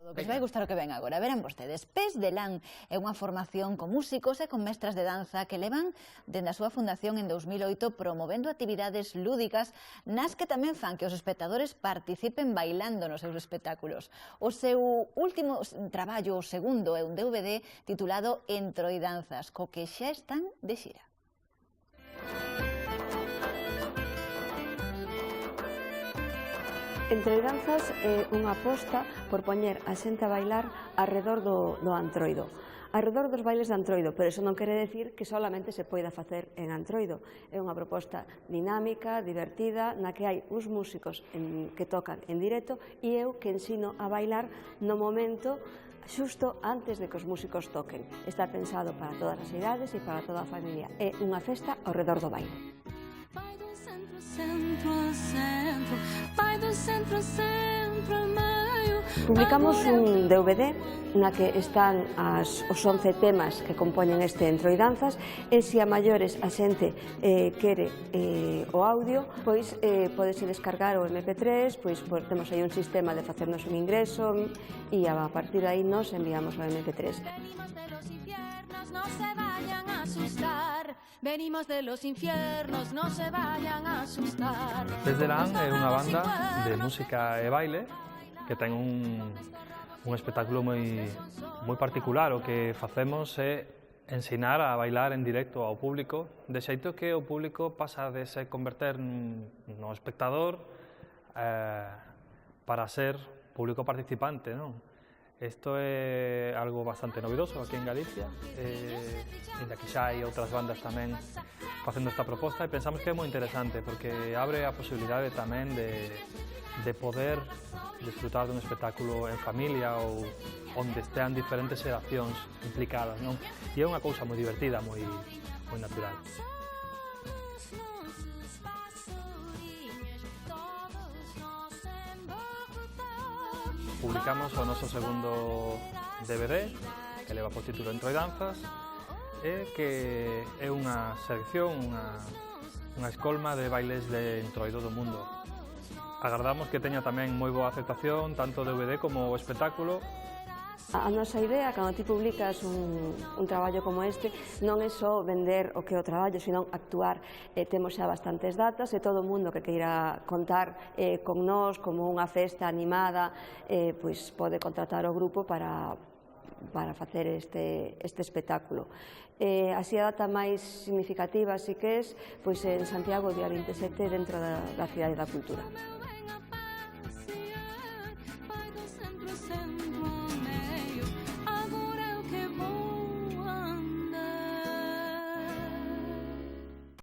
O que se vai gustar o que ven agora, verán vostedes. Pés de Lan é unha formación con músicos e con mestras de danza que levan dende a súa fundación en 2008 promovendo actividades lúdicas nas que tamén fan que os espectadores participen bailando nos seus espectáculos. O seu último traballo, o segundo, é un DVD titulado Entroidanzas, co que xa están de xira. Entroidanzas é unha aposta por poñer a xente a bailar arredor do antroido. Arredor dos bailes de antroido, pero iso non quere decir que solamente se poida facer en antroido. É unha proposta dinámica, divertida, na que hai uns músicos que tocan en directo e eu que ensino a bailar no momento xusto antes de que os músicos toquen. Está pensado para todas as idades e para toda a familia. É unha festa ao redor do baile. Publicamos un DVD na que están os 11 temas que compoñen este Entroidanzas e se a maiores a xente quere o audio, pois podese descargar o MP3, pois temos aí un sistema de facernos un ingreso e a partir de aí nos enviamos o MP3. Venimos de los infiernos, no se vayan a asustar. Pés de Lan é unha banda de música e baile que ten un espectáculo moi particular. O que facemos é ensinar a bailar en directo ao público, de xeito que o público pasa de se converter no espectador para ser público participante, non? Isto é algo bastante novedoso aquí en Galicia, ainda que xa hai outras bandas tamén facendo esta proposta, e pensamos que é moi interesante porque abre a posibilidade tamén de poder disfrutar dun espectáculo en familia ou onde estean diferentes xeracións implicadas, non? E é unha cousa moi divertida, moi natural. Publicamos o noso segundo DVD, que leva por título Entroidanzas, e que é unha selección, unha escolma de bailes de entroido do mundo. Agardamos que teña tamén moi boa aceptación, tanto o DVD como o espectáculo. A nosa idea, cando ti publicas un traballo como este, non é só vender o que é o traballo, senón actuar. Temos xa bastantes datas e todo o mundo que queira contar con nós como unha festa animada, pois pode contratar o grupo para facer este espectáculo. Así a data máis significativa, así que é, pois en Santiago, o día 27, dentro da Cidade da Cultura.